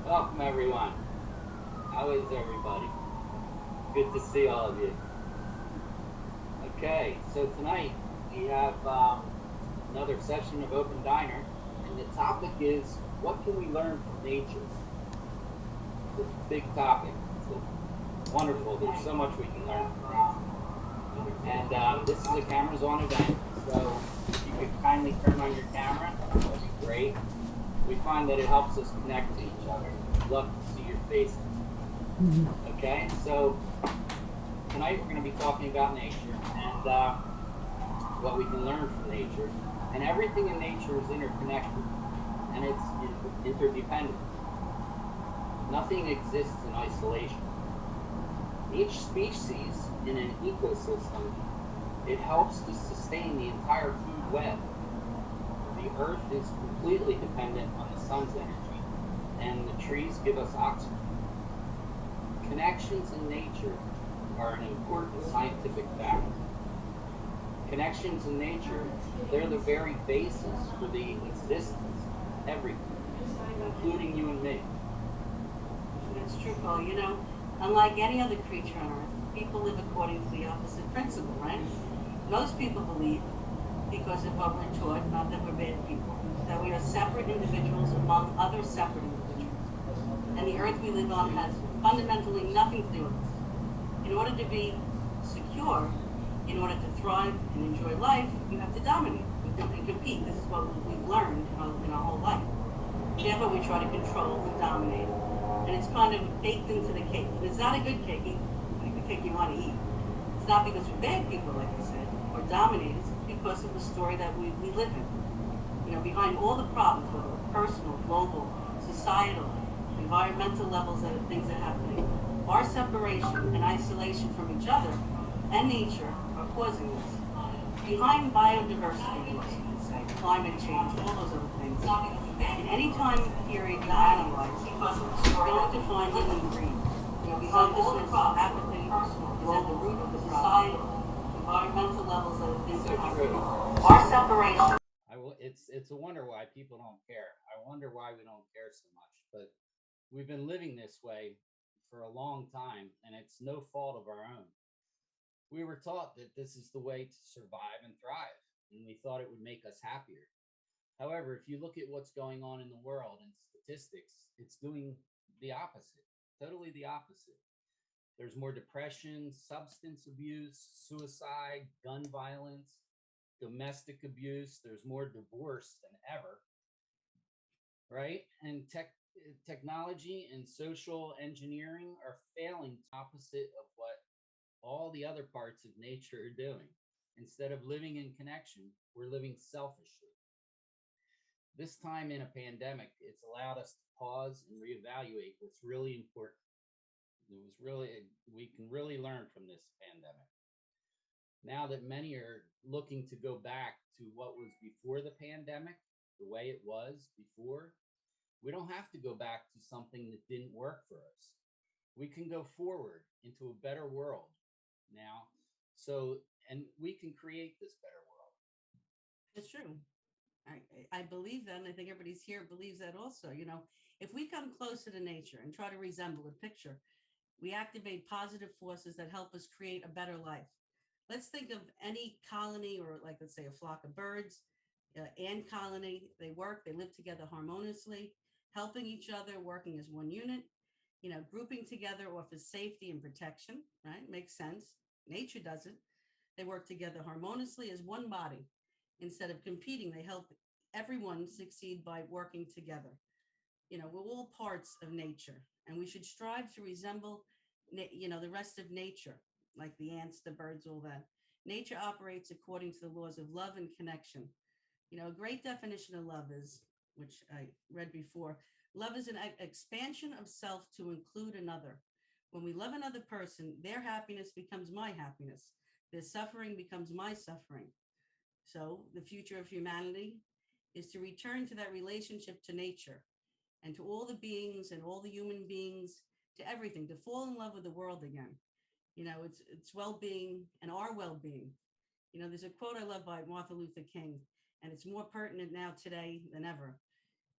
Welcome, everyone. How is everybody? Good to see all of you. Okay, so tonight we have another session of Open Diner, and the topic is what can we learn from nature? It's a big topic. It's wonderful. There's so much we can learn from nature. And this is a cameras on event, so if you could kindly turn on your camera, that'd be great. We find that it helps us connect to each other. We'd love to see your faces. Okay, so tonight we're going to be talking about nature and what we can learn from nature. And everything in nature is interconnected and it's interdependent. Nothing exists in isolation. Each species in an ecosystem, it helps to sustain the entire food web. The earth is completely dependent on the sun's energy, and the trees give us oxygen. Connections in nature are an important scientific fact. Connections in nature, they're the very basis for the existence of everything, including you and me. That's true, Paul. Unlike any other creature on Earth, people live according to the opposite principle, right? Most people believe, because of what we're taught, not that we're bad people, that we are separate individuals among other separate individuals. And the Earth we live on has fundamentally nothing to do with us. In order to be secure, in order to thrive and enjoy life, you have to dominate and compete. This is what we've learned in our whole life. Therefore, we try to control and dominate, and it's kind of baked into the cake. And it's not a good cake, like the cake you want to eat. It's not because we're bad people, like I said, or dominators. It's because of the story that we live in. Behind all the problems, whether personal, global, societal, environmental levels that things are happening, our separation and isolation from each other and nature are causing this. Behind biodiversity loss, you could say, climate change, all those other things. In any time period you analyze, you're going to find human greed. Selfishness, apathy, is at the root of the societal, environmental levels that things are happening. Our separation. It's a wonder why people don't care. I wonder why we don't care so much. But we've been living this way for a long time, and it's no fault of our own. We were taught that this is the way to survive and thrive, and we thought it would make us happier. However, if you look at what's going on in the world and statistics, it's doing the opposite, totally the opposite. There's more depression, substance abuse, suicide, gun violence, domestic abuse. There's more divorce than ever, right? And technology and social engineering are failing opposite of what all the other parts of nature are doing. Instead of living in connection, we're living selfishly. This time in a pandemic, it's allowed us to pause and reevaluate what's really important. We can really learn from this pandemic. Now that many are looking to go back to what was before the pandemic, the way it was before, we don't have to go back to something that didn't work for us. We can go forward into a better world now. So, and we can create this better world. It's true. I believe that, and I think everybody's here believes that also. If we come closer to nature and try to resemble a picture, we activate positive forces that help us create a better life. Let's think of any colony, or like, let's say, a flock of birds, ant colony. They work, they live together harmoniously, helping each other, working as one unit. Grouping together offers safety and protection, right? Makes sense. Nature does it. They work together harmoniously as one body. Instead of competing, they help everyone succeed by working together. We're all parts of nature, and we should strive to resemble, the rest of nature, like the ants, the birds, all that. Nature operates according to the laws of love and connection. A great definition of love is, which I read before, love is an expansion of self to include another. When we love another person, their happiness becomes my happiness. Their suffering becomes my suffering. So the future of humanity is to return to that relationship to nature and to all the beings and all the human beings, to everything, to fall in love with the world again. It's well-being and our well-being. There's a quote I love by Martin Luther King, and it's more pertinent now today than ever.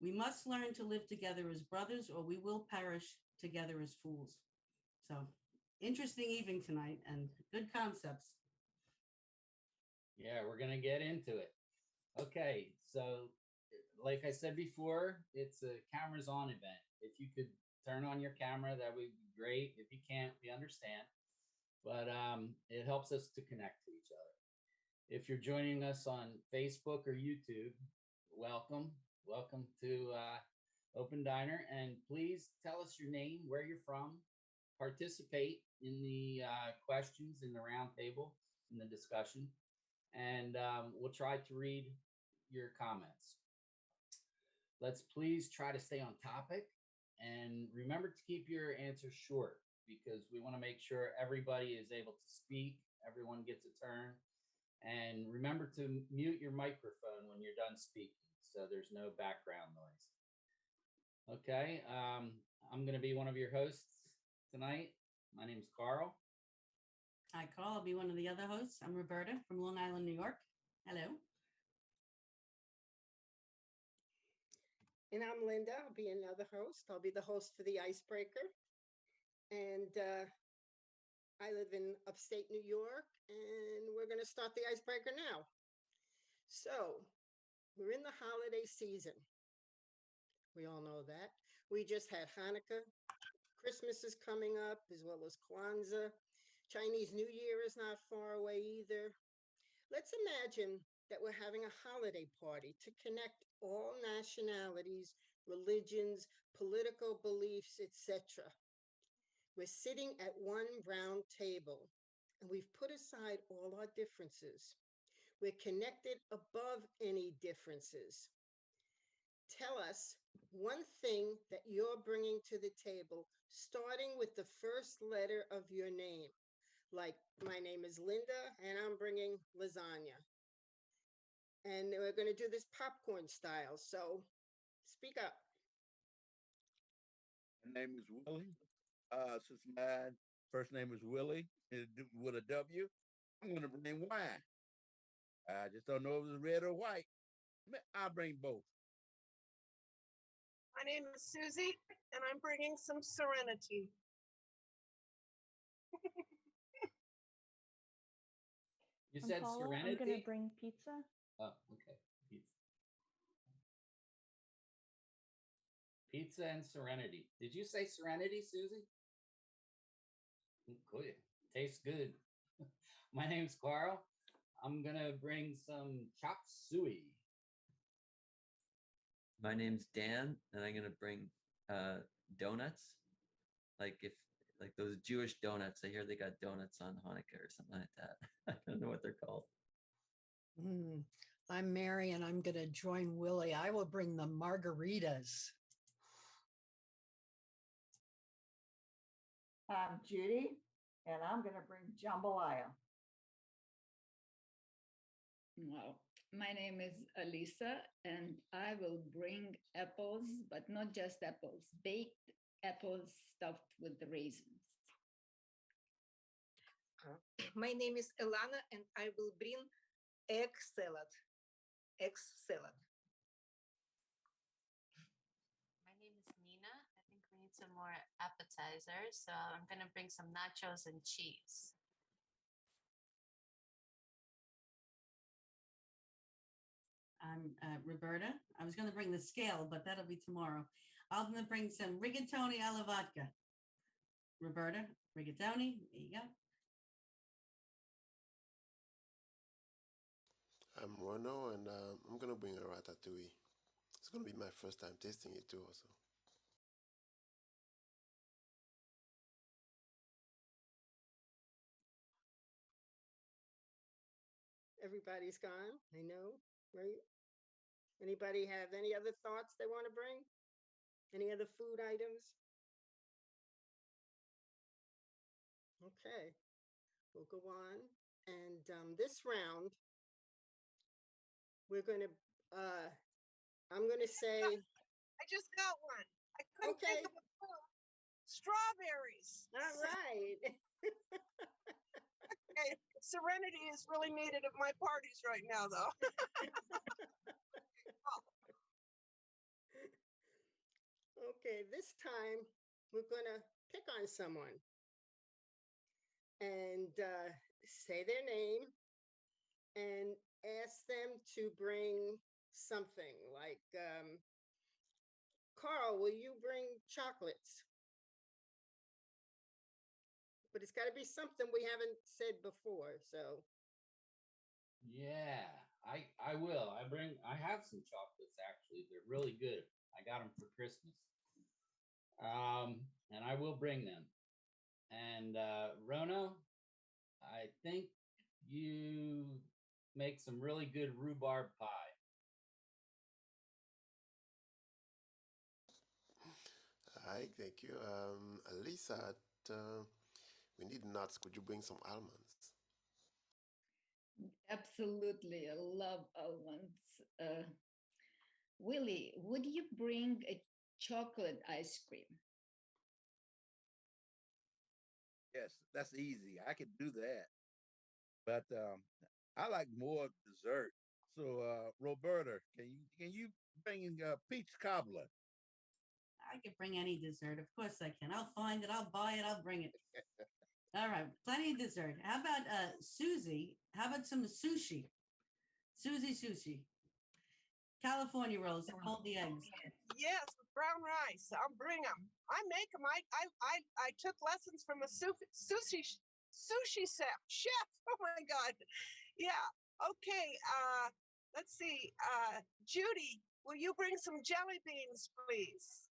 We must learn to live together as brothers, or we will perish together as fools. So, interesting evening tonight and good concepts. Yeah, we're gonna get into it. Okay, so like I said before, it's a cameras on event. If you could turn on your camera, that would be great. If you can't, we understand. But it helps us to connect to each other. If you're joining us on Facebook or YouTube, welcome. Welcome to Open Diner. And please tell us your name, where you're from. Participate in the questions in the round table, in the discussion. And we'll try to read your comments. Let's please try to stay on topic and remember to keep your answers short because we want to make sure everybody is able to speak, everyone gets a turn. And remember to mute your microphone when you're done speaking so there's no background noise. Okay, I'm going to be one of your hosts tonight. My name is Carl. Hi, Carl. I'll be one of the other hosts. I'm Roberta from Long Island, New York. Hello. And I'm Linda. I'll be another host. I'll be the host for the Icebreaker. And I live in upstate New York, and we're going to start the Icebreaker now. So we're in the holiday season. We all know that. We just had Hanukkah. Christmas is coming up, as well as Kwanzaa. Chinese New Year is not far away either. Let's imagine that we're having a holiday party to connect all nationalities, religions, political beliefs, etc. We're sitting at one round table, and we've put aside all our differences. We're connected above any differences. Tell us one thing that you're bringing to the table, starting with the first letter of your name. Like, my name is Linda, and I'm bringing lasagna. And we're going to do this popcorn style. So speak up. My name is Willie. Since my first name is Willie with a W, I'm going to bring wine. I just don't know if it's red or white. I'll bring both. My name is Susie, and I'm bringing some serenity. You I'm said Paula. serenity? I'm going to bring pizza. Oh, okay. Pizza and serenity. Did you say serenity, Susie? Good. Tastes good. My name's Carl. I'm going to bring some chop suey. My name's Dan, and I'm gonna bring donuts. Like those Jewish donuts. I hear they got donuts on Hanukkah or something like that. I don't know what they're called. I'm Mary, and I'm going to join Willie. I will bring the margaritas. I'm Judy, and I'm going to bring jambalaya. Well, my name is Alisa, and I will bring apples, but not just apples, baked apples stuffed with the raisins. My name is Elana, and I will bring egg salad. Egg salad. My name is Nina. I think we need some more appetizers, so I'm going to bring some nachos and cheese. I'm Roberta. I was going to bring the scale, but that'll be tomorrow. I'm going to bring some rigatoni alla vodka. Roberta, rigatoni. There you go. I'm Rono, and I'm going to bring a ratatouille. It's going to be my first time tasting it too also. Everybody's gone, I know, right? Anybody have any other thoughts they want to bring? Any other food items? Okay, we'll go on. And this round, we're going to, I'm going to say. I just got one. I couldn't think of a food. Strawberries. All right. Okay. Serenity is really needed at my parties right now, though. Okay, this time we're going to pick on someone and say their name and ask them to bring something like, Carl, will you bring chocolates? But it's got to be something we haven't said before. So, Yeah, I will. I have some chocolates actually. They're really good. I got them for Christmas. And I will bring them. And Rono, I think you make some really good rhubarb pie. Hi, thank you. Lisa, we need nuts. Could you bring some almonds? Absolutely. I love almonds. Willie, would you bring a chocolate ice cream? Yes, that's easy. I can do that. But I like more dessert. So Roberta, can you bring peach cobbler? I could bring any dessert. Of course I can. I'll find it. I'll buy it. I'll bring it. All right. Plenty of dessert. How about Susie? How about some sushi? Sushi. California rolls. Hold the eggs. Yes, with brown rice. I'll bring them. I make them. I took lessons from a sushi chef. Oh my God. Yeah. Okay. Let's see. Judy, will you bring some jelly beans, please?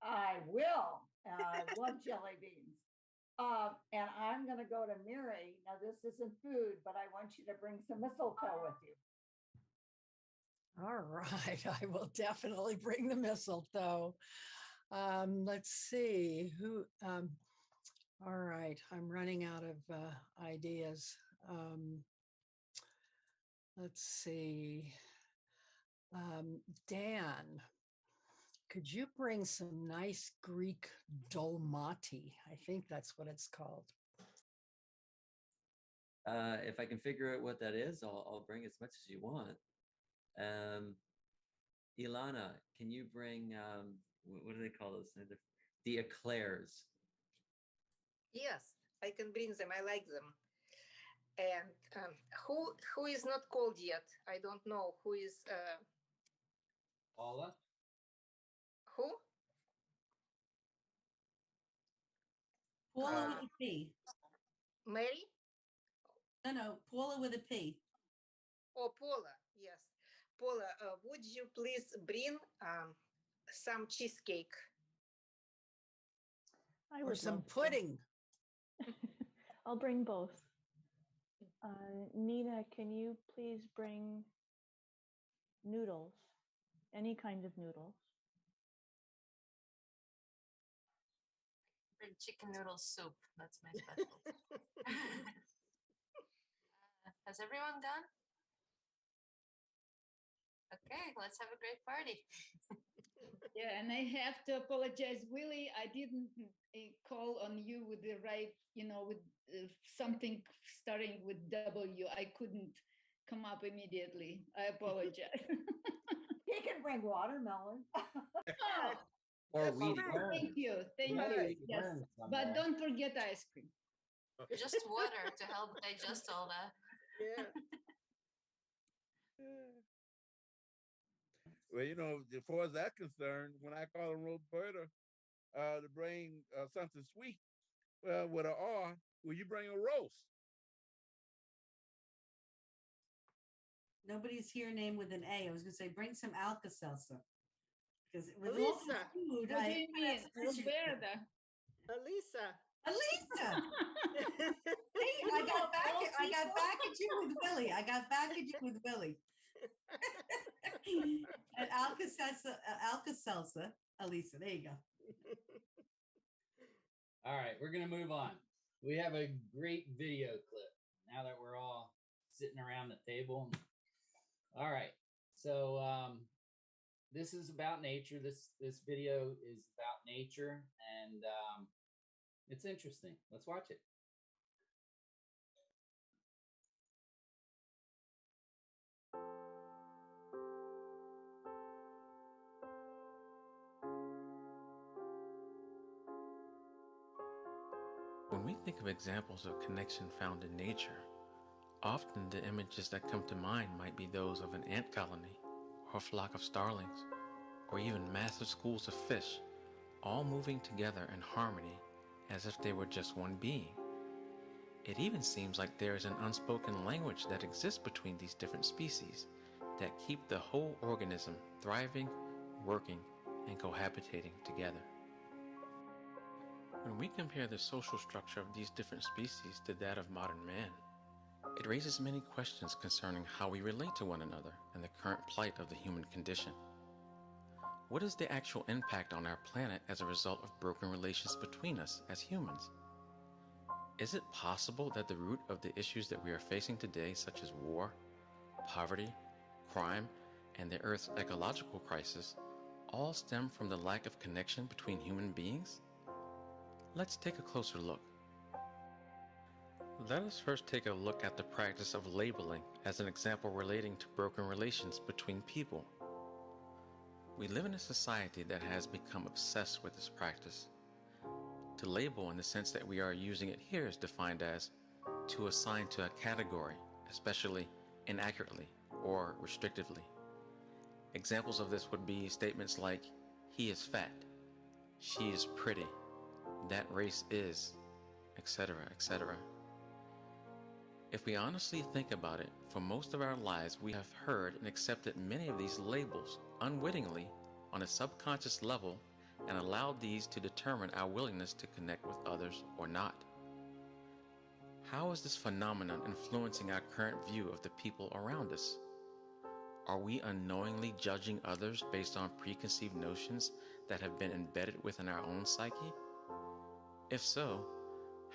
I will. I love jelly beans. And I'm going to go to Mary. Now, this isn't food, but I want you to bring some mistletoe with you. All right, I will definitely bring the mistletoe. Let's see who. All right, I'm running out of ideas. Let's see. Dan, could you bring some nice Greek dolmati? I think that's what it's called. If I can figure out what that is, I'll bring as much as you want. Ilana, can you bring what do they call those? The eclairs. Yes, I can bring them. I like them. And who is not called yet? I don't know who is. Paula? Who? Paula with a P. Mary? No, Paula with a P. Oh, Paula. Yes. Paula, would you please bring some cheesecake? Or some pudding. I'll bring both. Nina, can you please bring noodles? Any kind of noodles. Bring chicken noodle soup. That's my special. Has everyone gone? Okay, let's have a great party. Yeah, and I have to apologize, Willie. I didn't call on you with the right, with something starting with W. I couldn't come up immediately. I apologize. He can bring watermelon. Oh, Or weedy thank you. Thank you. Yes. But don't forget ice cream. Just water to help digest all that. yeah. Well, as far as that's concerned, when I call Roberta to bring something sweet with an R, will you bring a roast? Nobody's here named with an A. I was going to say bring some Alka-Seltzer. Because with Elisa. all the food, What do you mean? Roberta. Elisa. Hey, I got back at you with Willie. And Alka-Seltzer, Elisa. There you go. All right, we're going to move on. We have a great video clip now that we're all sitting around the table. All right, so this is about nature. This video is about nature, and it's interesting. Let's watch it. we think of examples of connection found in nature, often the images that come to mind might be those of an ant colony, or a flock of starlings, or even massive schools of fish, all moving together in harmony as if they were just one being. It even seems like there is an unspoken language that exists between these different species that keep the whole organism thriving, working, and cohabitating together. When we compare the social structure of these different species to that of modern man, it raises many questions concerning how we relate to one another and the current plight of the human condition. What is the actual impact on our planet as a result of broken relations between us as humans? Is it possible that the root of the issues that we are facing today, such as war, poverty, crime, and the Earth's ecological crisis, all stem from the lack of connection between human beings? Let's take a closer look. Let us first take a look at the practice of labeling as an example relating to broken relations between people. We live in a society that has become obsessed with this practice. To label in the sense that we are using it here is defined as to assign to a category, especially inaccurately or restrictively. Examples of this would be statements like, he is fat, she is pretty, that race is, etc., etc. If we honestly think about it, for most of our lives we have heard and accepted many of these labels unwittingly on a subconscious level and allowed these to determine our willingness to connect with others or not. How is this phenomenon influencing our current view of the people around us? Are we unknowingly judging others based on preconceived notions that have been embedded within our own psyche? If so,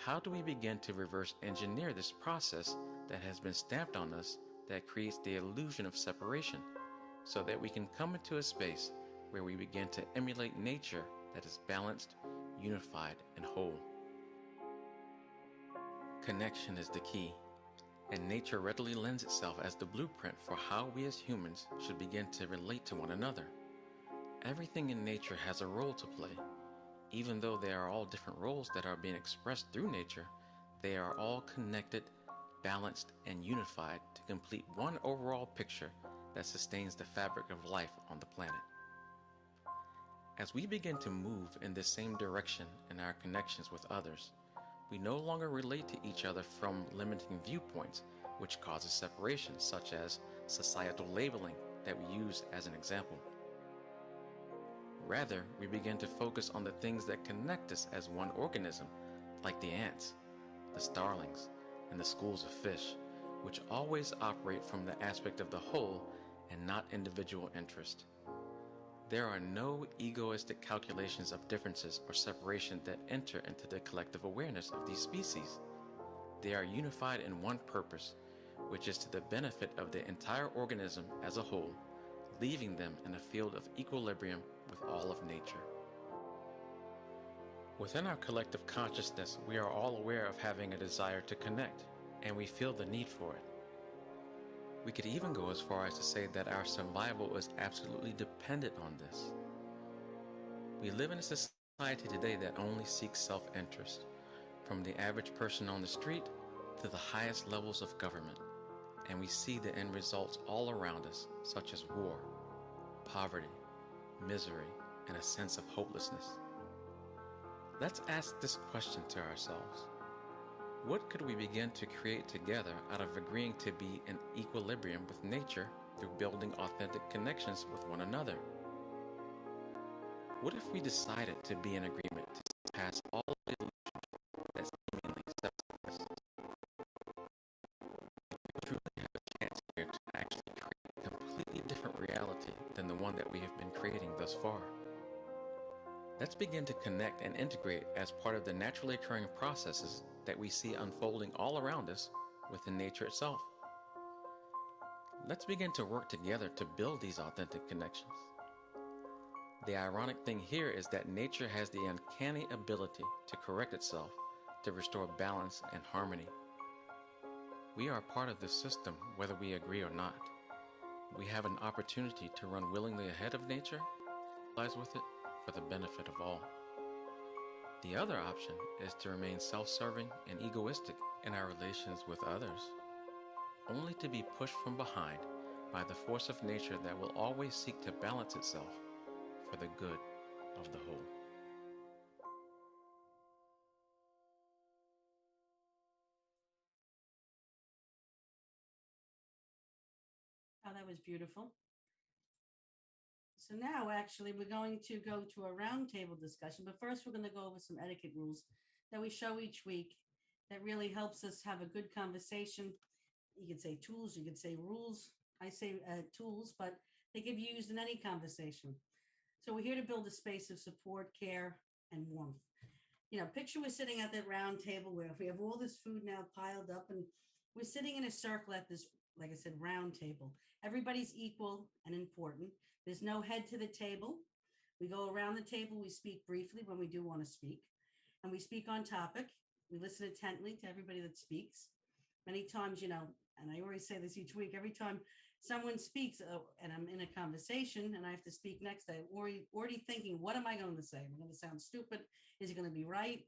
how do we begin to reverse engineer this process that has been stamped on us that creates the illusion of separation, so that we can come into a space where we begin to emulate nature that is balanced, unified, and whole? Connection is the key, and nature readily lends itself as the blueprint for how we as humans should begin to relate to one another. Everything in nature has a role to play. Even though they are all different roles that are being expressed through nature, they are all connected, balanced, and unified to complete one overall picture that sustains the fabric of life on the planet. As we begin to move in this same direction in our connections with others, we no longer relate to each other from limiting viewpoints, which causes separation, such as societal labeling that we use as an example. Rather, we begin to focus on the things that connect us as one organism, like the ants, the starlings, and the schools of fish, which always operate from the aspect of the whole and not individual interest. There are no egoistic calculations of differences or separation that enter into the collective awareness of these species. They are unified in one purpose, which is to the benefit of the entire organism as a whole, leaving them in a field of equilibrium with all of nature. Within our collective consciousness, we are all aware of having a desire to connect, and we feel the need for it. We could even go as far as to say that our survival is absolutely dependent on this. We live in a society today that only seeks self-interest, from the average person on the street to the highest levels of government, and we see the end results all around us, such as war, poverty, misery, and a sense of hopelessness. Let's ask this question to ourselves. What could we begin to create together out of agreeing to be in equilibrium with nature through building authentic connections with one another? What if we decided to be in agreement to pass all of the illusions that seemingly separate us? We truly have a chance here to actually create a completely different reality than the one that we have been creating thus far. Let's begin to connect and integrate as part of the naturally occurring processes that we see unfolding all around us within nature itself. Let's begin to work together to build these authentic connections. The ironic thing here is that nature has the uncanny ability to correct itself, to restore balance and harmony. We are part of this system whether we agree or not. We have an opportunity to run willingly ahead of nature, lies with it, for the benefit of all. The other option is to remain self-serving and egoistic in our relations with others, only to be pushed from behind by the force of nature that will always seek to balance itself for the good of the whole. Oh, that was beautiful. So now actually we're going to go to a roundtable discussion, but first we're going to go over some etiquette rules that we show each week that really helps us have a good conversation. You could say tools, you could say rules. I say tools, but they can be used in any conversation. So we're here to build a space of support, care, and warmth. You know, picture we're sitting at that round table where we have all this food now piled up and we're sitting in a circle at this, like I said, round table. Everybody's equal and important. There's no head to the table. We go around the table. We speak briefly when we do want to speak, and we speak on topic. We listen intently to everybody that speaks. Many times, you know, and I always say this each week, every time someone speaks and I'm in a conversation and I have to speak next, I'm already thinking, what am I going to say? Am I going to sound stupid? Is it going to be right?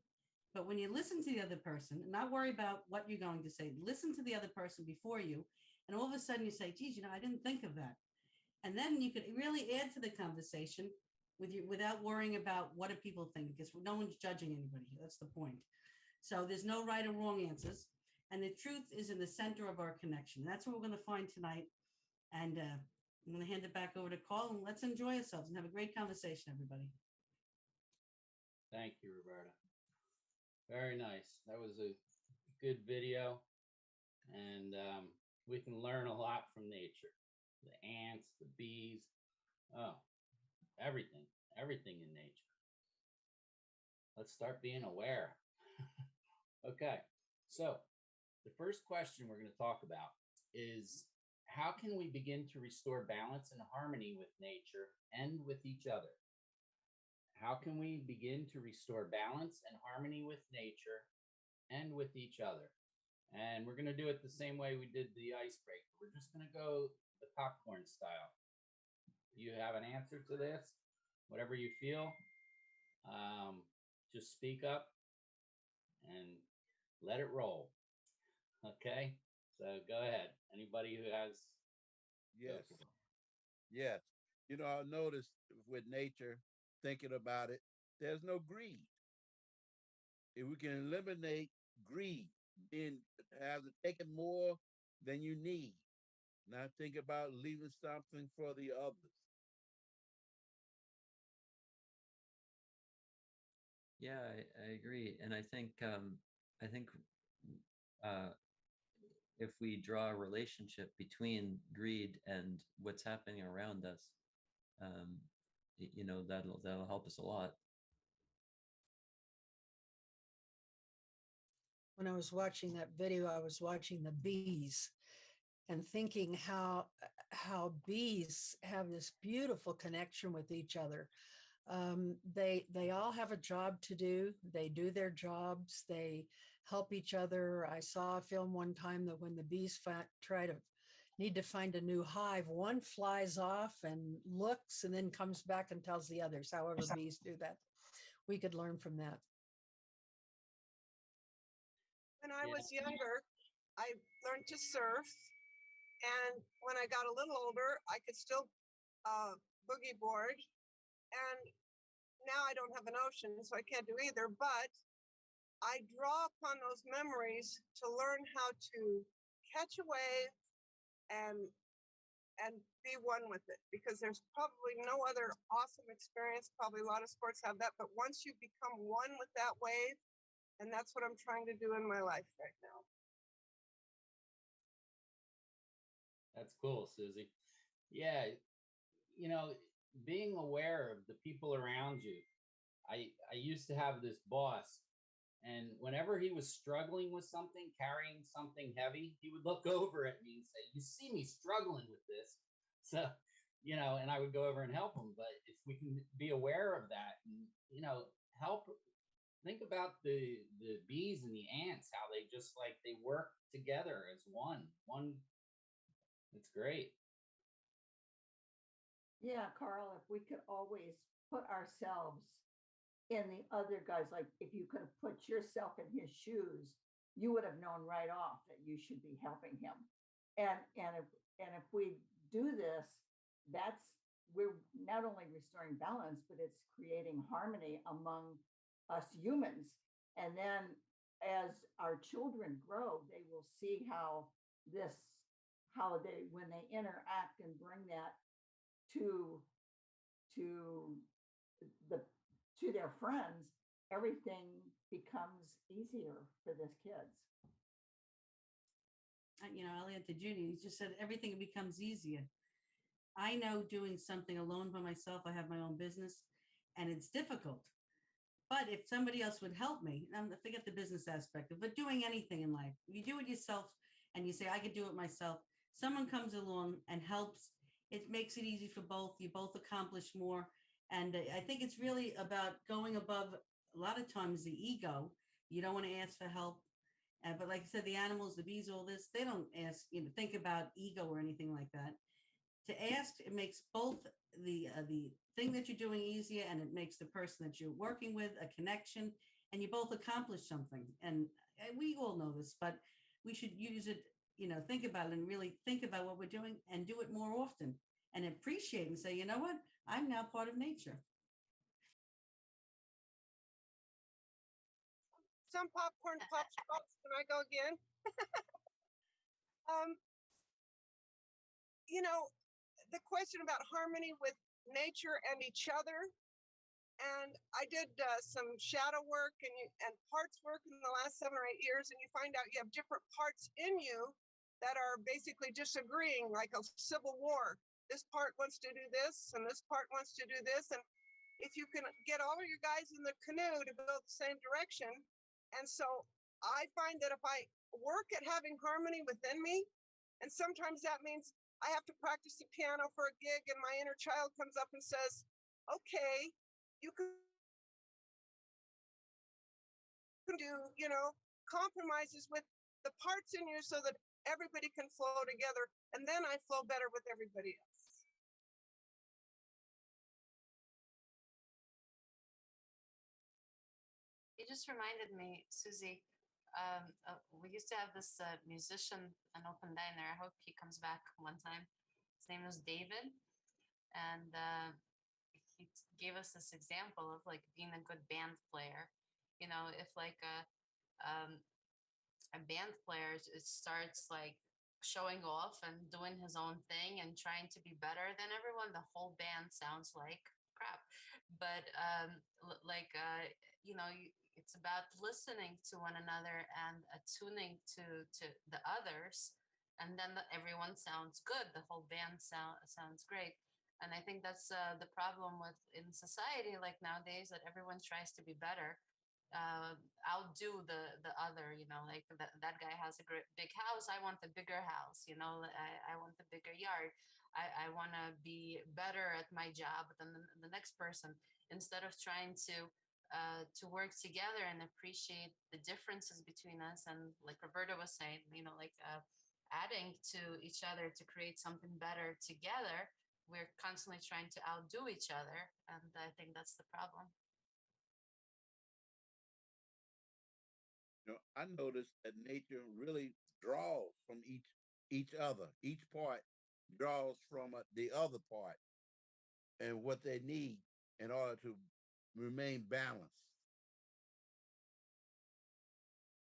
But when you listen to the other person and not worry about what you're going to say, listen to the other person before you. And all of a sudden you say, geez, you know, I didn't think of that. And then you could really add to the conversation with you without worrying about what do people think, because no one's judging anybody. That's the point. So there's no right or wrong answers. And the truth is in the center of our connection. That's what we're going to find tonight. And I'm going to hand it back over to Carl, and let's enjoy ourselves and have a great conversation, everybody. Thank you, Roberta. Very nice. That was a good video. And we can learn a lot from nature. The ants, the bees, everything in nature. Let's start being aware. Okay, so the first question we're going to talk about is how can we begin to restore balance and harmony with nature and with each other? How can we begin to restore balance and harmony with nature and with each other? And we're going to do it the same way we did the icebreaker. We're just going to go the popcorn style. You have an answer to this, whatever you feel, just speak up and let it roll. Okay, so go ahead. Anybody who has. Yes. Yes. You know, I've noticed with nature, thinking about it, there's no greed. If we can eliminate greed, being taking more than you need, not think about leaving something for the others. Yeah, I agree, and I think if we draw a relationship between greed and what's happening around us, you know, that'll help us a lot. When I was watching that video, I was watching the bees and thinking how bees have this beautiful connection with each other. They all have a job to do. They do their jobs. They help each other. I saw a film one time that when the bees need to find a new hive, one flies off and looks and then comes back and tells the others. However, bees do that. We could learn from that. When I was younger, I learned to surf. And when I got a little older, I could still boogie board. And now I don't have an ocean, so I can't do either. But I draw upon those memories to learn how to catch a wave and be one with it, because there's probably no other awesome experience. Probably a lot of sports have that, but once you become one with that wave, and that's what I'm trying to do in my life right now. That's cool, Susie. Yeah, you know, being aware of the people around you. I used to have this boss, and whenever he was struggling with something, carrying something heavy, he would look over at me and say, "You see me struggling with this." So, you know, and I would go over and help him. But if we can be aware of that and, you know, help. Think about the bees and the ants, how they just like they work together as one. It's great. Yeah, Carl, if we could always put ourselves in the other guy's, like if you could have put yourself in his shoes, you would have known right off that you should be helping him. And if we do this, that's we're not only restoring balance, but it's creating harmony among us humans. And then as our children grow, they will see how they when they interact and bring that to the to their friends, everything becomes easier for these kids. Elliot, to Judy, you just said everything becomes easier. I know doing something alone by myself, I have my own business, and it's difficult. But if somebody else would help me, forget the business aspect of, but doing anything in life, if you do it yourself and you say, I could do it myself, someone comes along and helps, it makes it easy for both. You both accomplish more. And I think it's really about going above a lot of times the ego. You don't want to ask for help. But like I said, the animals, the bees, all this, they don't ask, think about ego or anything like that. To ask, it makes both the thing that you're doing easier, and it makes the person that you're working with a connection, and you both accomplish something. And we all know this, but we should use it, think about it and really think about what we're doing and do it more often and appreciate and say, you know what, I'm now part of nature. Some popcorn pops. Can I go again? The question about harmony with nature and each other. And I did some shadow work and parts work in the last 7 or 8 years, and you find out you have different parts in you that are basically disagreeing, like a civil war. This part wants to do this, and this part wants to do this. And if you can get all of your guys in the canoe to go the same direction, and so I find that if I work at having harmony within me, and sometimes that means I have to practice the piano for a gig, and my inner child comes up and says, okay, you can do, compromises with the parts in you so that everybody can flow together. And then I flow better with everybody else. You just reminded me, Susie, we used to have this musician, an open diner. I hope he comes back one time. His name was David. And he gave us this example of like being a good band player. If like a band player starts like showing off and doing his own thing and trying to be better than everyone, the whole band sounds like crap. But it's about listening to one another and attuning to the others, and then everyone sounds good. The whole band sounds great. And I think that's the problem in society, like nowadays, that everyone tries to be better, outdo the other. Like that guy has a great big house. I want the bigger house. I want the bigger yard. I want to be better at my job than the next person, instead of trying to work together and appreciate the differences between us. And like Roberta was saying, adding to each other to create something better together. We're constantly trying to outdo each other, and I think that's the problem. I noticed that nature really draws from each other. Each part draws from the other part and what they need in order to remain balanced.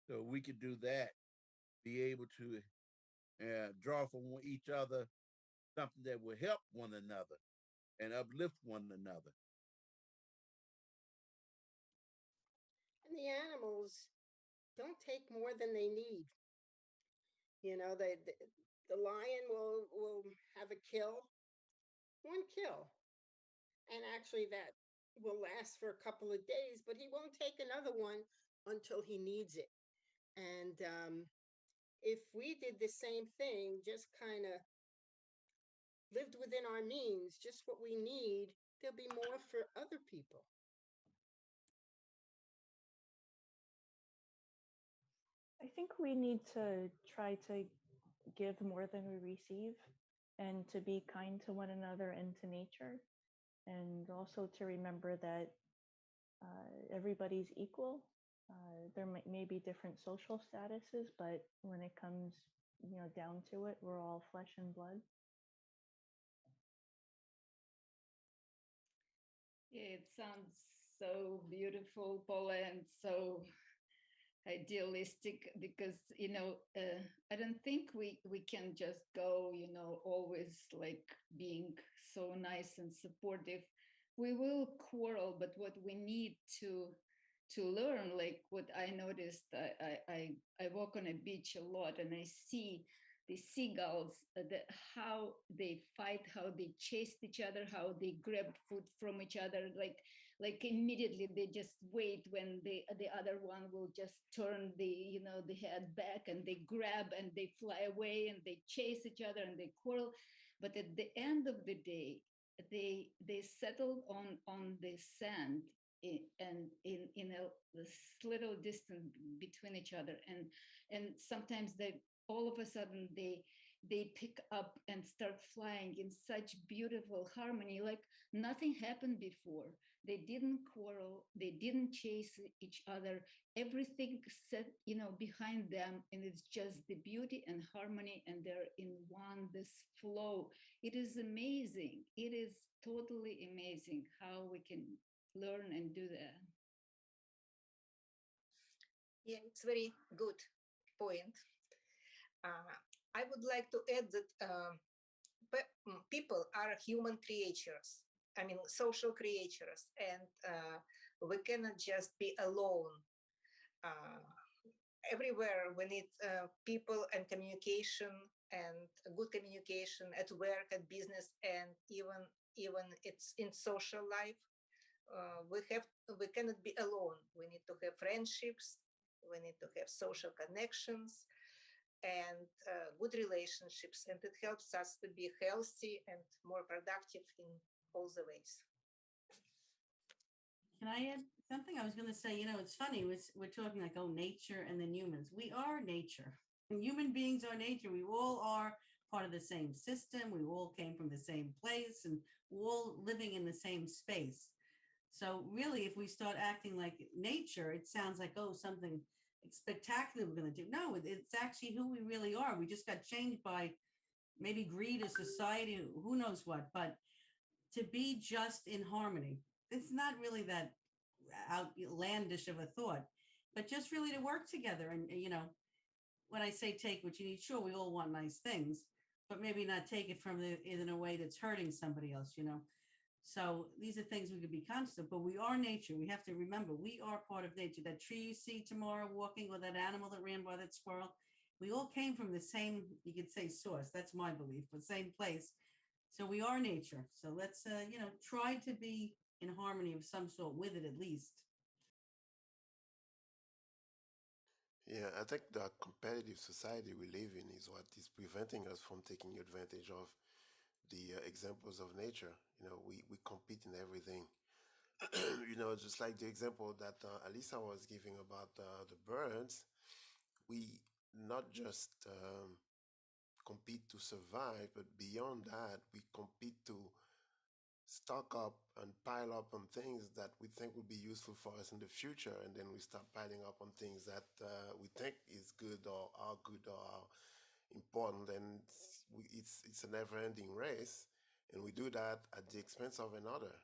So we could do that, be able to draw from each other something that will help one another and uplift one another. And the animals don't take more than they need. The lion will have a kill, one kill. And actually that will last for a couple of days, but he won't take another one until he needs it. And if we did the same thing, just kind of lived within our means, just what we need, there'll be more for other people. I think we need to try to give more than we receive, and to be kind to one another and to nature. And also to remember that everybody's equal. There may be different social statuses, but when it comes, down to it, we're all flesh and blood. Yeah, it sounds so beautiful, Paula, and so idealistic because I don't think we can just go always like being so nice and supportive. We will quarrel, but what we need to learn, like what I noticed, I walk on a beach a lot and I see the seagulls, how they fight, how they chase each other, how they grab food from each other, like immediately they just wait when the other one will just turn the head back and they grab and they fly away and they chase each other and they quarrel. But at the end of the day, they settle on the sand and in this little distance between each other, and sometimes they all of a sudden they pick up and start flying in such beautiful harmony, like nothing happened before. They didn't quarrel, they didn't chase each other, everything set behind them, and it's just the beauty and harmony, and they're in one, this flow. It is amazing, it is totally amazing how we can learn and do that. Yeah, it's very good point. I would like to add that people are human creatures. I mean, social creatures, and we cannot just be alone. Everywhere we need people and communication, and good communication at work, at business, and even it's in social life. We cannot be alone. We need to have friendships. We need to have social connections and good relationships, and it helps us to be healthy and more productive in all the ways. Can I add something? I was going to say, it's funny. We're talking like, oh, nature and then humans. We are nature. And human beings are nature. We all are part of the same system. We all came from the same place, and we're all living in the same space. So really, if we start acting like nature, it sounds like, oh, something spectacular we're going to do. No, it's actually who we really are. We just got changed by maybe greed or society, who knows what. But to be just in harmony, it's not really that outlandish of a thought, but just really to work together. And when I say take what you need, sure, we all want nice things, but maybe not take it from in a way that's hurting somebody else. So these are things we could be conscious of, but we are nature. We have to remember we are part of nature. That tree you see tomorrow walking, or that animal that ran by that squirrel, we all came from the same, you could say, source. That's my belief, but same place. So we are nature. So let's, try to be in harmony of some sort with it at least. Yeah, I think the competitive society we live in is what is preventing us from taking advantage of the examples of nature. We compete in everything. Just like the example that Alisa was giving about the birds, we not just compete to survive, but beyond that, we compete to stock up and pile up on things that we think will be useful for us in the future, and then we start piling up on things that we think is good or are good or are important, and it's a never-ending race, and we do that at the expense of another.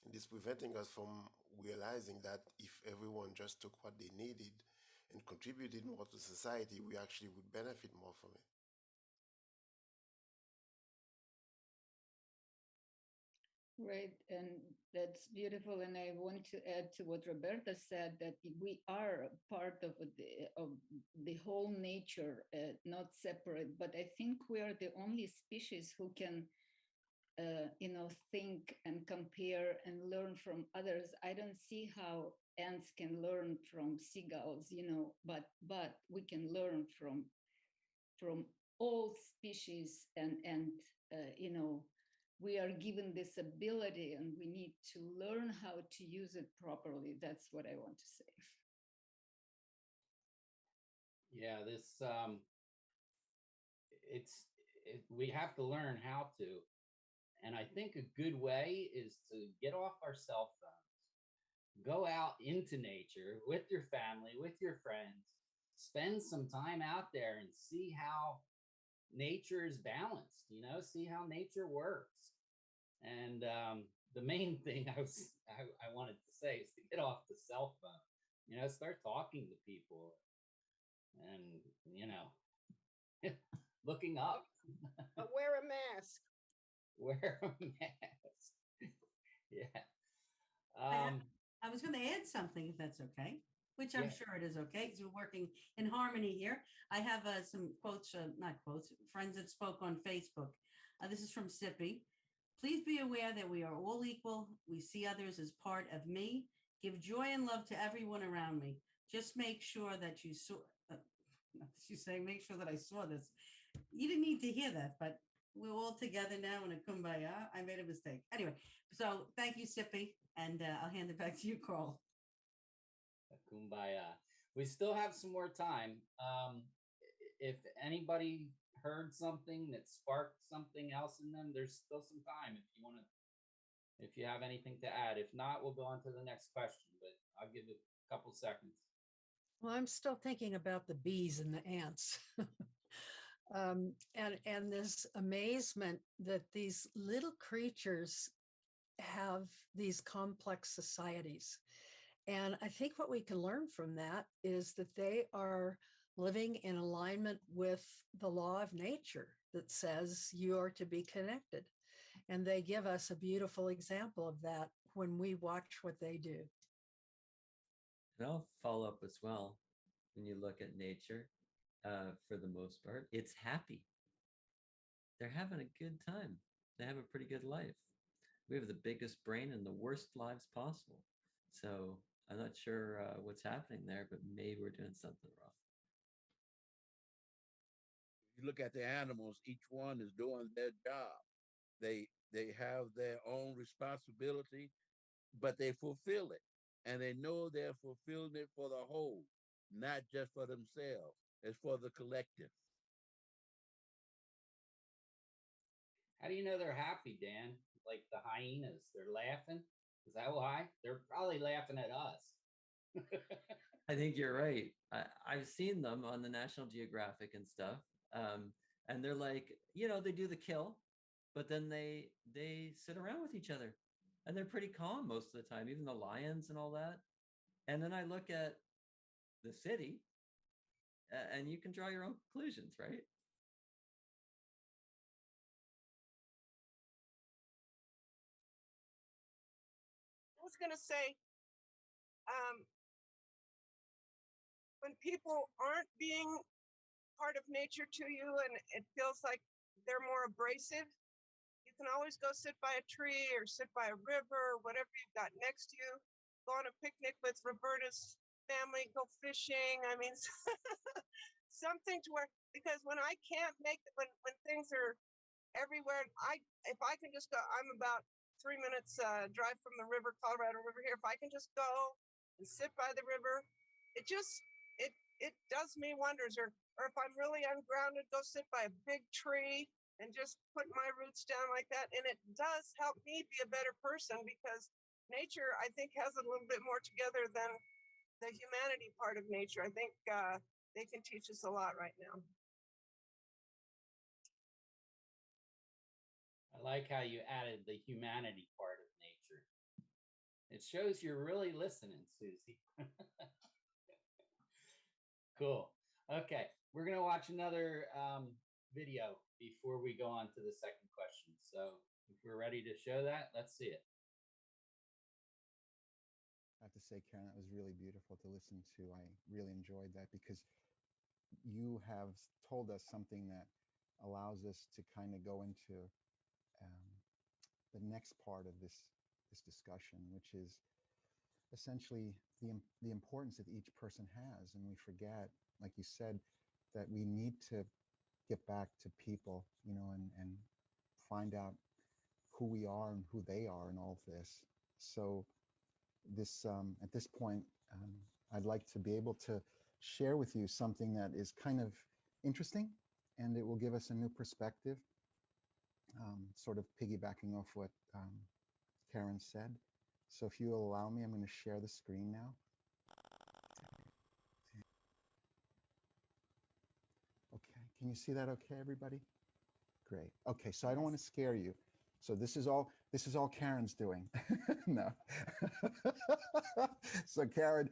And it's preventing us from realizing that if everyone just took what they needed and contributed more to society, we actually would benefit more from it. Right, and that's beautiful. And I want to add to what Roberta said, that we are part of the whole nature, not separate. But I think we are the only species who can, think and compare and learn from others. I don't see how ants can learn from seagulls, but we can learn from all species, and we are given this ability, and we need to learn how to use it properly. That's what I want to say. Yeah, we have to learn how to. And I think a good way is to get off our cell phones go out into nature with your family, with your friends, spend some time out there and see how nature is balanced, see how nature works. And the main thing I wanted to say is to get off the cell phone, start talking to people and, looking up. But wear a mask. Wear a mask. Yeah. I was going to add something, if that's okay, which I'm Yeah. sure it is okay because we're working in harmony here. I have some quotes, not quotes, friends that spoke on Facebook. This is from Sippy. Please be aware that we are all equal. We see others as part of me. Give joy and love to everyone around me. Just make sure that you saw, she's saying, make sure that I saw this. You didn't need to hear that, but we're all together now in a kumbaya. I made a mistake. Anyway, so thank you, Sippy, and I'll hand it back to you, Carl. Kumbaya. We still have some more time. If anybody heard something that sparked something else in them, there's still some time if you have anything to add. If not, we'll go on to the next question, but I'll give it a couple seconds. Well, I'm still thinking about the bees and the ants. And this amazement that these little creatures have these complex societies. And I think what we can learn from that is that they are living in alignment with the law of nature that says you are to be connected. And they give us a beautiful example of that when we watch what they do. And I'll follow up as well. When you look at nature, for the most part, it's happy. They're having a good time. They have a pretty good life. We have the biggest brain and the worst lives possible. So I'm not sure what's happening there, but maybe we're doing something wrong. You look at the animals, each one is doing their job. They have their own responsibility, but they fulfill it. And they know they're fulfilling it for the whole, not just for themselves. It's for the collective. How do you know they're happy, Dan? Like the hyenas, they're laughing. Is that why? They're probably laughing at us. I think you're right. I've seen them on the National Geographic and stuff. And they're like, they do the kill, but then they sit around with each other and they're pretty calm most of the time, even the lions and all that. And then I look at the city and you can draw your own conclusions, right? I was going to say, when people aren't being part of nature to you and it feels like they're more abrasive, you can always go sit by a tree or sit by a river or whatever you've got next to you. Go on a picnic with Roberta's family, go fishing. I mean, something to where, because when I can't make it, when things are everywhere, if I can just go, I'm about 3 minutes drive from the river, Colorado River here. If I can just go and sit by the river, it does me wonders. Or if I'm really ungrounded, go sit by a big tree and just put my roots down like that. And it does help me be a better person because nature, I think, has a little bit more together than the humanity part of nature. I think they can teach us a lot right now. I like how you added the humanity part of nature. It shows you're really listening, Susie. Cool. Okay, we're going to watch another video before we go on to the second question. So if we're ready to show that, let's see it. I have to say, Karen, that was really beautiful to listen to. I really enjoyed that because you have told us something that allows us to kind of go into the next part of this discussion, which is essentially the importance that each person has. And we forget, like you said, that we need to get back to people, and find out who we are and who they are in all of this. So this at this point, I'd like to be able to share with you something that is kind of interesting, and it will give us a new perspective, sort of piggybacking off what Karen said. So if you allow me, I'm going to share the screen now. Okay, can you see that okay, everybody? Great. Okay, so I don't want to scare you. So this is all Karen's doing. No. So Karen,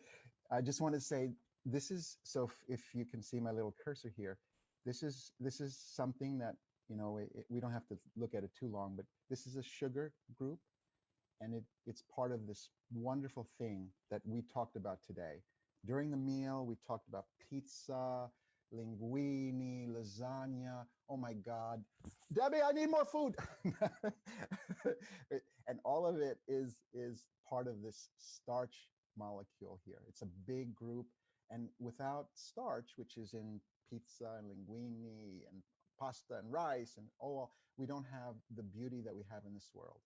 I just want to say this is so if you can see my little cursor here, this is something that we don't have to look at it too long, but this is a sugar group, and it's part of this wonderful thing that we talked about today. During the meal, we talked about pizza, linguine, lasagna. Oh my God, Debbie, I need more food. And all of it is part of this starch molecule here. It's a big group, and without starch, which is in pizza and linguine and pasta and rice and all, we don't have the beauty that we have in this world.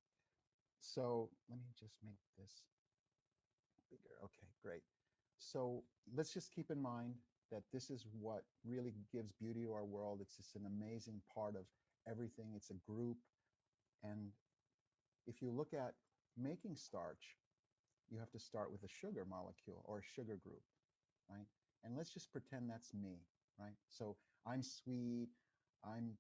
So let me just make this bigger. Okay, great. So let's just keep in mind that this is what really gives beauty to our world. It's just an amazing part of everything. It's a group. And if you look at making starch, you have to start with a sugar molecule or a sugar group, right? And let's just pretend that's me, right? So I'm sweet, I'm,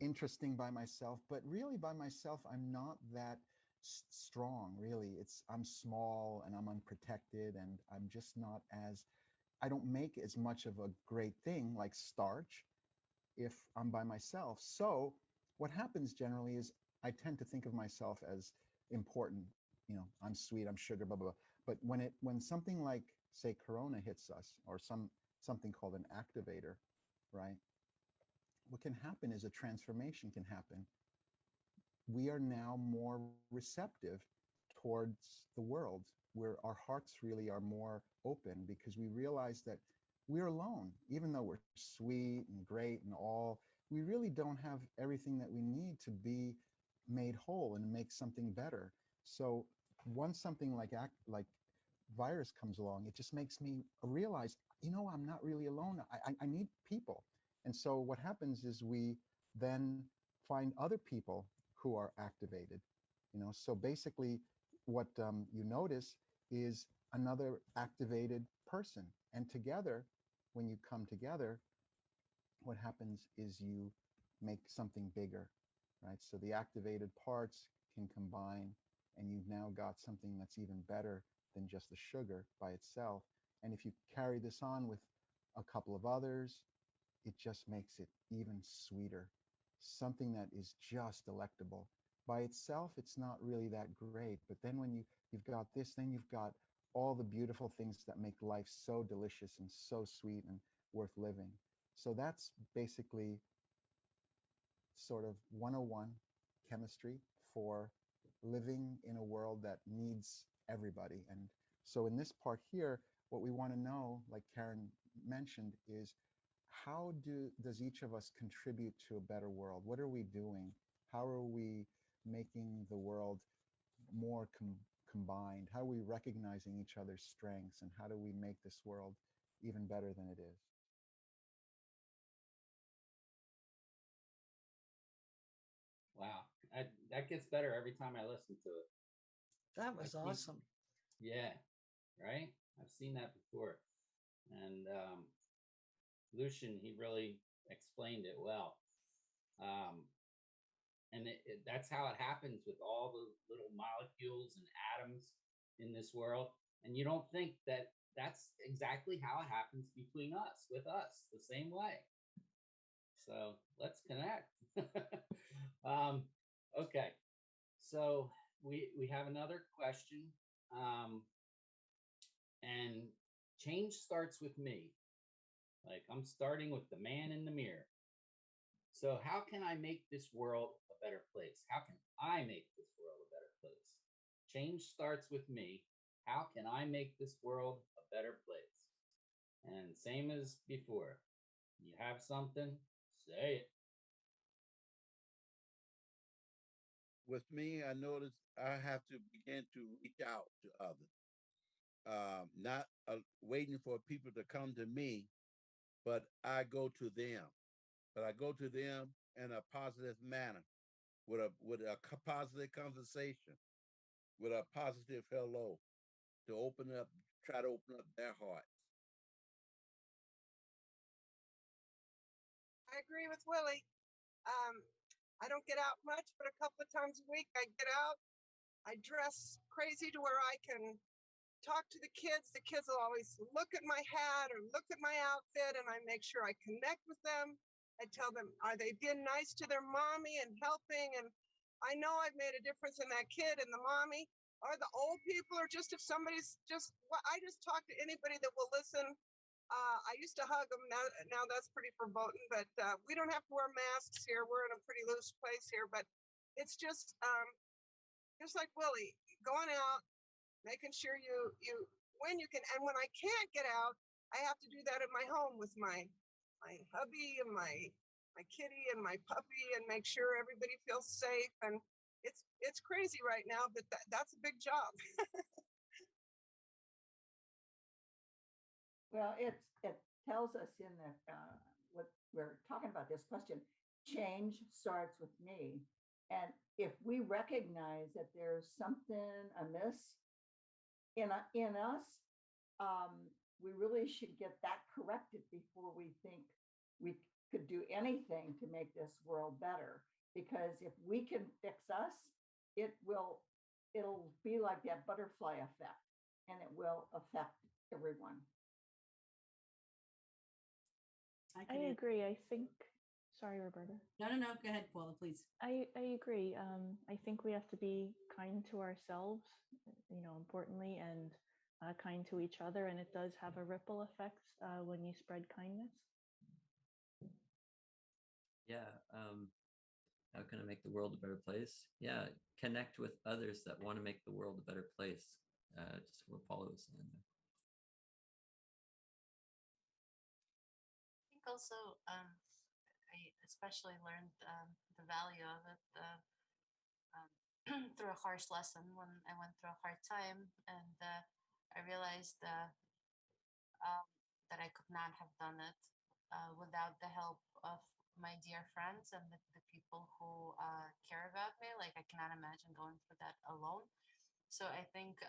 interesting by myself, but really by myself, I'm not that strong, really. I'm small and I'm unprotected, and I'm just not as, I don't make as much of a great thing like starch if I'm by myself. So what happens generally is I tend to think of myself as important. I'm sweet, I'm sugar, blah, blah, blah. But when something like, say, Corona hits us, or something called an activator, right? What can happen is a transformation can happen. We are now more receptive towards the world, where our hearts really are more open, because we realize that we're alone. Even though we're sweet and great and all, we really don't have everything that we need to be made whole and make something better. So once something like virus comes along, it just makes me realize, I'm not really alone. I need people. And so what happens is we then find other people who are activated. So basically what you notice is another activated person. And together, when you come together, what happens is you make something bigger, right? So the activated parts can combine, and you've now got something that's even better than just the sugar by itself. And if you carry this on with a couple of others, it just makes it even sweeter, something that is just delectable. By itself, it's not really that great, but then when you've got this, then you've got all the beautiful things that make life so delicious and so sweet and worth living. So that's basically sort of 101 chemistry for living in a world that needs everybody. And so in this part here, what we want to know, like Karen mentioned, is how does each of us contribute to a better world? What are we doing? How are we making the world more combined? How are we recognizing each other's strengths? And how do we make this world even better than it is? Wow, that gets better every time I listen to it. That was awesome. Yeah, right. I've seen that before, and Lucian, he really explained it well. Um, and that's how it happens with all the little molecules and atoms in this world. And you don't think that that's exactly how it happens between us, with us, the same way. So let's connect. Okay, so we have another question, and change starts with me. Like, I'm starting with the man in the mirror. So how can I make this world a better place? How can I make this world a better place? Change starts with me. How can I make this world a better place? And same as before, you have something, say it. With me, I notice I have to begin to reach out to others, not waiting for people to come to me, but I go to them. But I go to them in a positive manner, with a positive conversation. with a positive hello to try to open up their hearts. I agree with Willie. I don't get out much, but a couple of times a week I get out. I dress crazy to where I can talk to the kids. The kids will always look at my hat or look at my outfit, and I make sure I connect with them. I tell them, are they being nice to their mommy and helping? And I know I've made a difference in that kid and the mommy, or the old people, or just if somebody's just, I just talk to anybody that will listen. I used to hug them. Now that's pretty verboten, but we don't have to wear masks here. We're in a pretty loose place here, but it's just like Willie, going out, making sure you when you can, and when I can't get out, I have to do that at my home with my hubby and my kitty and my puppy, and make sure everybody feels safe. And it's crazy right now, but that's a big job. Well, it tells us in the what we're talking about, this question, change starts with me. And if we recognize that there's something amiss in us, we really should get that corrected before we think we could do anything to make this world better. Because if we can fix us, it'll be like that butterfly effect, and it will affect everyone. I agree. I think, sorry, Roberta. No. Go ahead, Paula, please. I agree. I think we have to be kind to ourselves, importantly, and kind to each other. And it does have a ripple effect when you spread kindness. Yeah. How can I make the world a better place? Yeah. Connect with others that want to make the world a better place. Just what Paula was saying there. I think also I especially learned the value of it through a harsh lesson when I went through a hard time, and I realized that I could not have done it without the help of my dear friends and the people who care about me. Like, I cannot imagine going through that alone. So I think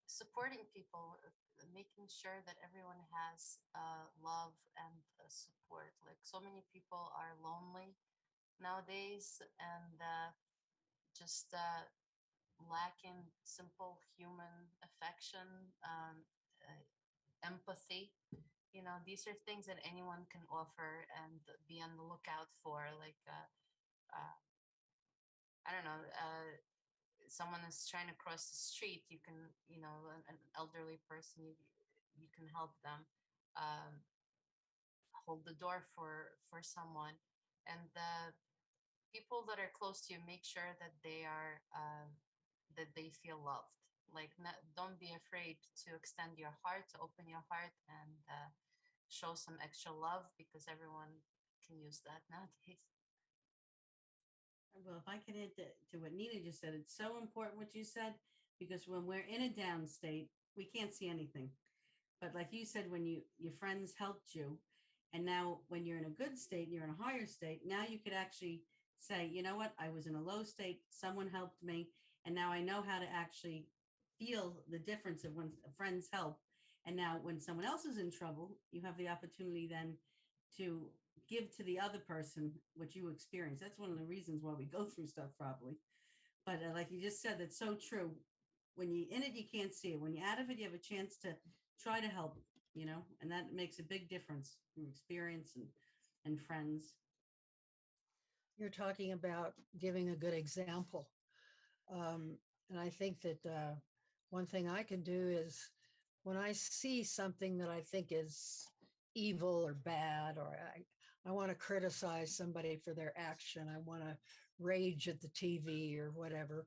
supporting people, making sure that everyone has love and support. Like, so many people are lonely nowadays, and just lacking simple human affection, empathy. These are things that anyone can offer and be on the lookout for. Like, I don't know, someone is trying to cross the street, you can, an elderly person, you can help them, hold the door for someone. And the people that are close to you, make sure that they are that they feel loved. Like, don't be afraid to extend your heart, to open your heart, and show some extra love, because everyone can use that nowadays. Well, if I can add to what Nina just said, it's so important what you said, because when we're in a down state, we can't see anything. But like you said, when your friends helped you, and now when you're in a good state and you're in a higher state, now you could actually say, you know what, I was in a low state, someone helped me, and now I know how to actually feel the difference of when friends help. And now when someone else is in trouble, you have the opportunity then to give to the other person what you experience. That's one of the reasons why we go through stuff, probably. But like you just said, that's so true. When you're in it, you can't see it. When you're out of it, you have a chance to try to help, and that makes a big difference from experience and friends. You're talking about giving a good example. And I think that one thing I can do is, when I see something that I think is evil or bad, or I want to criticize somebody for their action, I want to rage at the TV or whatever,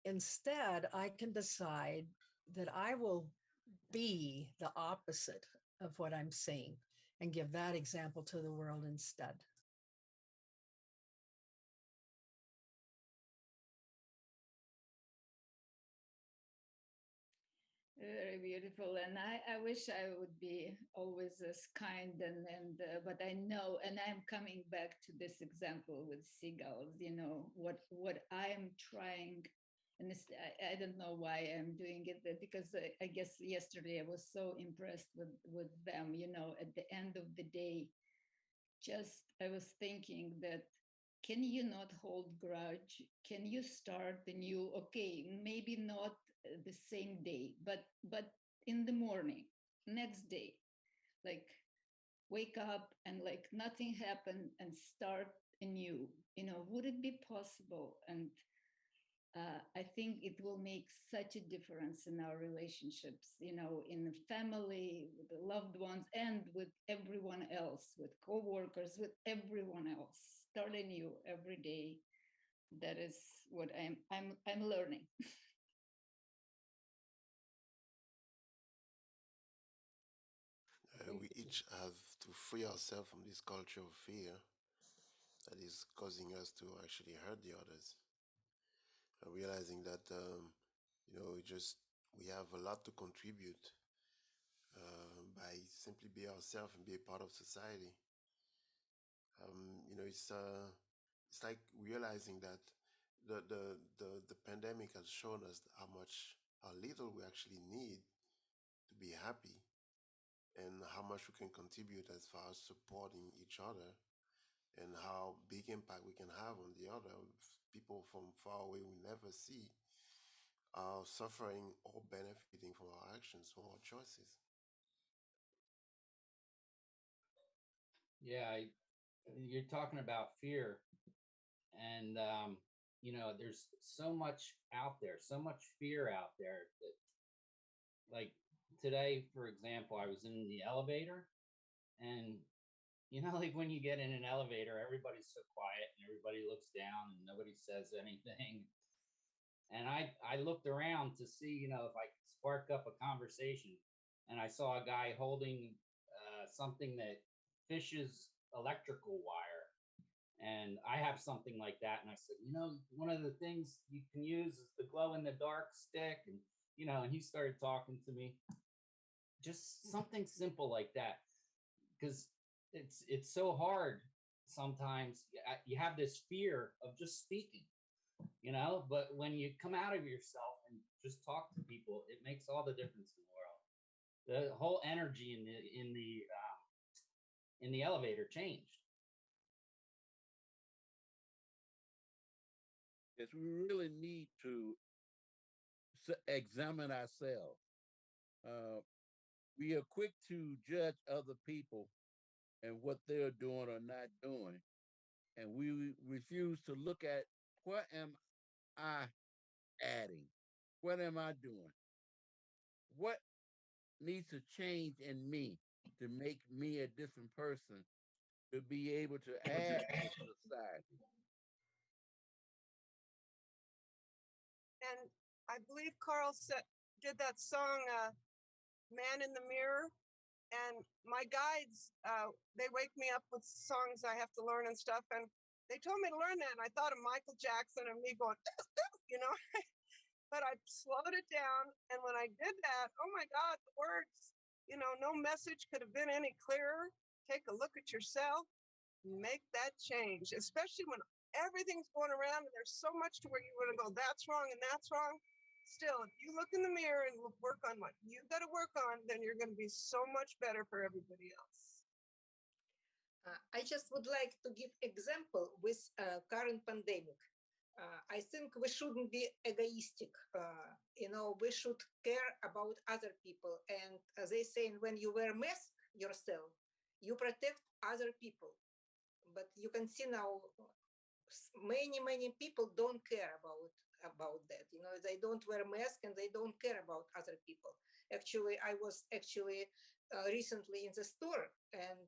instead, I can decide that I will be the opposite of what I'm seeing and give that example to the world instead. Very beautiful, and I wish I would be always as kind but I know, and I'm coming back to this example with seagulls. You know what I am trying, and I don't know why I'm doing it, but because I guess yesterday I was so impressed with them. You know, at the end of the day, just I was thinking that can you not hold grudge? Can you start the new? Okay, maybe not the same day, but in the morning, next day, like wake up and like nothing happened and start anew. You know, would it be possible? And I think it will make such a difference in our relationships, you know, in the family, with the loved ones, and with everyone else, with coworkers, with everyone else. Start anew every day. That is what I'm learning. We each have to free ourselves from this culture of fear that is causing us to actually hurt the others. Realizing that we have a lot to contribute by simply be ourselves and be a part of society. It's like realizing that the pandemic has shown us how little we actually need to be happy, and how much we can contribute as far as supporting each other, and how big impact we can have on the other. People from far away we never see are suffering or benefiting from our actions, from our choices. Yeah, you're talking about fear, and there's so much out there, so much fear out there that, like today, for example, I was in the elevator, and like when you get in an elevator, everybody's so quiet and everybody looks down and nobody says anything. And I looked around to see, if I could spark up a conversation. And I saw a guy holding something that fishes electrical wire. And I have something like that. And I said, one of the things you can use is the glow in the dark stick. And he started talking to me. Just something simple like that. Because it's so hard sometimes. You have this fear of just speaking, but when you come out of yourself and just talk to people, it makes all the difference in the world. The whole energy in the elevator changed. Yes, we really need to examine ourselves. We are quick to judge other people and what they're doing or not doing, and we refuse to look at what am I adding? What am I doing? What needs to change in me to make me a different person to be able to add to society? And I believe Carl did that song, Man in the Mirror. And my guides, they wake me up with songs I have to learn and stuff. And they told me to learn that. And I thought of Michael Jackson and me going, but I slowed it down. And when I did that, oh my God, the words, no message could have been any clearer. Take a look at yourself, make that change, especially when everything's going around and there's so much to where you're going to go, that's wrong and that's wrong. Still, if you look in the mirror and work on what you got to work on, then you're going to be so much better for everybody else. I just would like to give example with current pandemic. I think we shouldn't be egoistic. We should care about other people. And as they say, when you wear mask yourself, you protect other people. But you can see now, many people don't care about that. They don't wear mask and they don't care about other people. Actually, I was recently in the store, and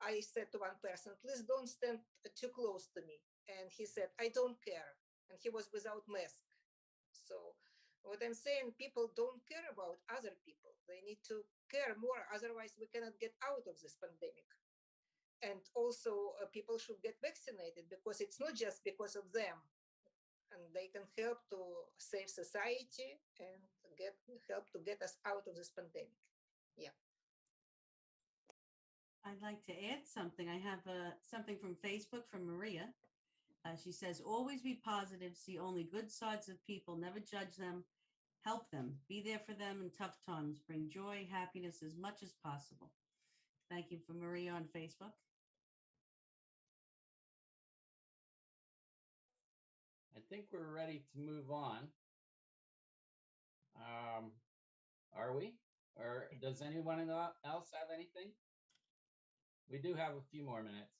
I said to one person, please don't stand too close to me. And he said, I don't care. And he was without mask. So what I'm saying, people don't care about other people. They need to care more. Otherwise, we cannot get out of this pandemic. And also people should get vaccinated, because it's not just because of them. and they can help to save society and help to get us out of this pandemic. Yeah. I'd like to add something. I have something from Facebook from Maria. She says, always be positive, see only good sides of people, never judge them, help them, be there for them in tough times, bring joy, happiness as much as possible. Thank you for Maria on Facebook. I think we're ready to move on. Are we? Or does anyone else have anything? We do have a few more minutes.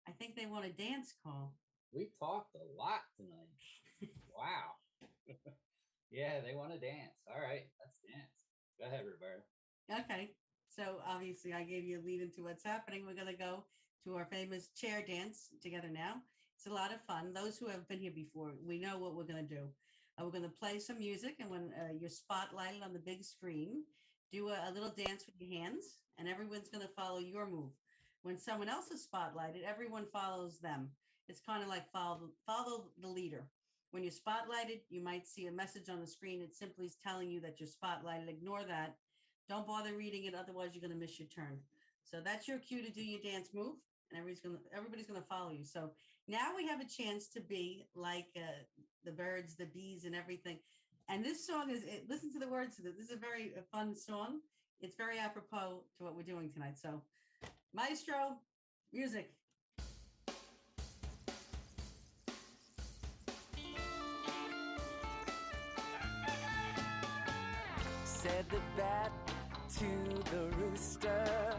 I think they want a dance call. We talked a lot tonight. Wow. Yeah, they want to dance. All right, let's dance. Go ahead, Roberta. Okay. So obviously I gave you a lead into what's happening. We're going to go to our famous chair dance together now. It's a lot of fun. Those who have been here before, we know what we're going to do. We're going to play some music, and when you're spotlighted on the big screen, do a little dance with your hands, and everyone's going to follow your move. When someone else is spotlighted, everyone follows them. It's kind of like follow the leader. When you're spotlighted, you might see a message on the screen. It simply is telling you that you're spotlighted. Ignore that. Don't bother reading it. Otherwise, you're going to miss your turn. So that's your cue to do your dance move, and everybody's going to follow you. So now we have a chance to be like the birds, the bees, and everything. And this song listen to the words to this. This is a very fun song. It's very apropos to what we're doing tonight. So maestro, music. Said the bat to the rooster,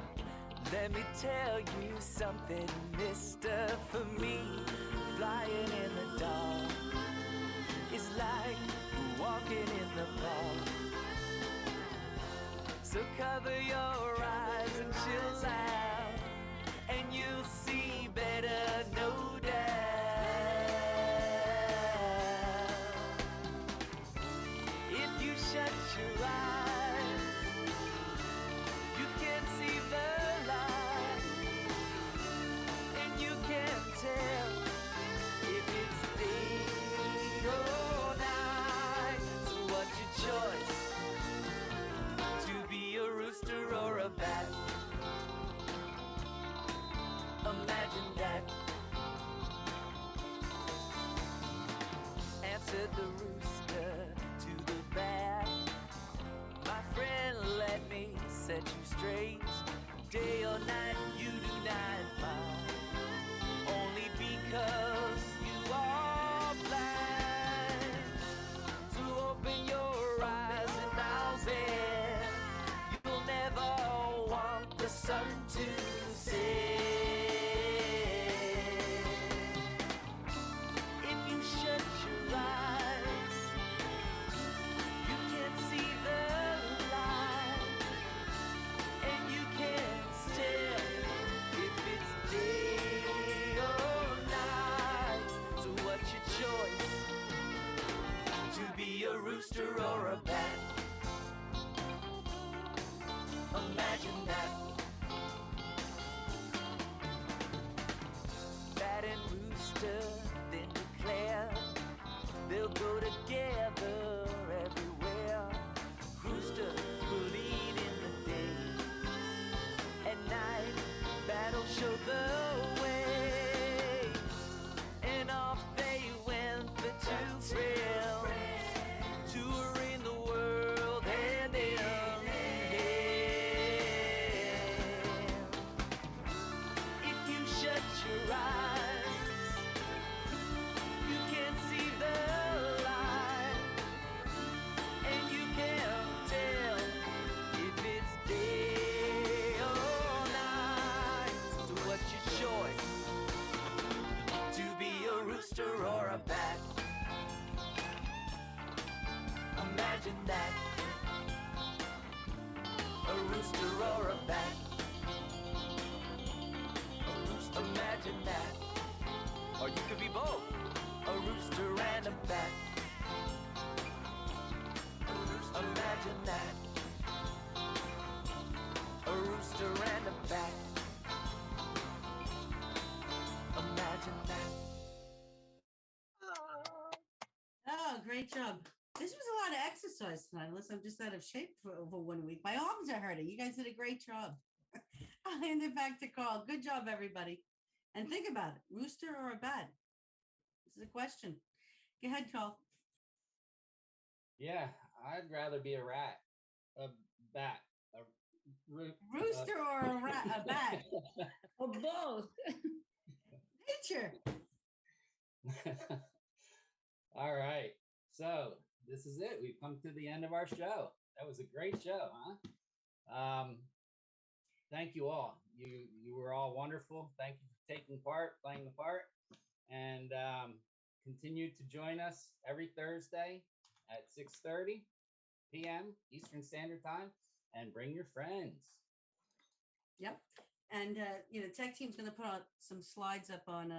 let me tell you something, mister. For me, flying in the dark is like walking in the park. So cover your eyes and chill out, and you'll see better, no doubt. If you shut your eyes, you can see the light, and you can tell if it's day or night. So what's your choice? To be a rooster or a bat? Imagine that. Answered the rooster to the bat. My friend, let me set you straight. Day or night, you do not mind. Only because you are blind. So open your eyes and I'll bet you'll never want the sun to set. If you shut your eyes, you can see the light, and you can tell if it's day or night. So what's your choice? To be a rooster or a bat? Imagine that. Bat and rooster then declare they'll go together everywhere. Rooster will lead in the day, at night bat'll show the way. And off they went, the two friends, touring the world hand in hand. If you shut your eyes, you can see the light, and you can tell if it's day or night. So what's your choice? To be a rooster or a bat? Imagine that. A rooster or a bat? Imagine that. Or you could be both, a rooster and a bat. Imagine that. A rooster and a bat. Imagine great job. This was a lot of exercise tonight, unless I'm just out of shape for over 1 week. My arms are hurting. You guys did a great job. I'll hand it back to Carl. Good job, everybody. And think about it, rooster or a bat? This is a question. Go ahead, Carl. Yeah, I'd rather be a rat, a bat, a Rooster or a bat? Or both. Nature. All right. So this is it. We've come to the end of our show. That was a great show, huh? Thank you all. You were all wonderful. Thank you for taking part, playing the part, and continue to join us every Thursday at 6:30 p.m. Eastern Standard Time, and bring your friends. Yep. And tech team's going to put out some slides up on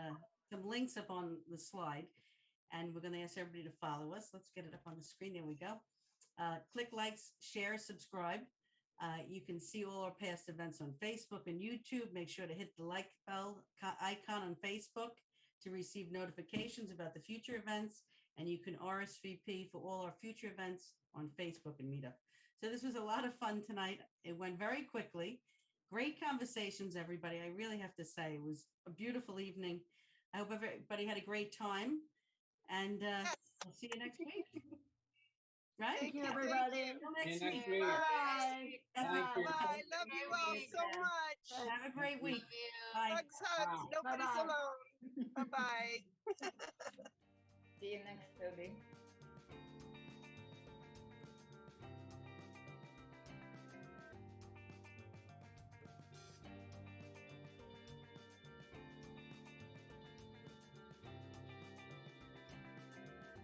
some links up on the slide, and we're going to ask everybody to follow us. Let's get it up on the screen. There we go. Click likes, share, subscribe. You can see all our past events on Facebook and YouTube. Make sure to hit the like bell icon on Facebook to receive notifications about the future events. And you can RSVP for all our future events on Facebook and Meetup. So this was a lot of fun tonight. It went very quickly. Great conversations, everybody. I really have to say, it was a beautiful evening. I hope everybody had a great time. And we'll see you next week. Right? Thank you, everybody. Next next week. week. Bye. Thank you. Bye. Love you all so much. Have a great week. Love you. Bye. Hugs. Nobody's Bye-bye. alone. Bye bye. See you next Thursday.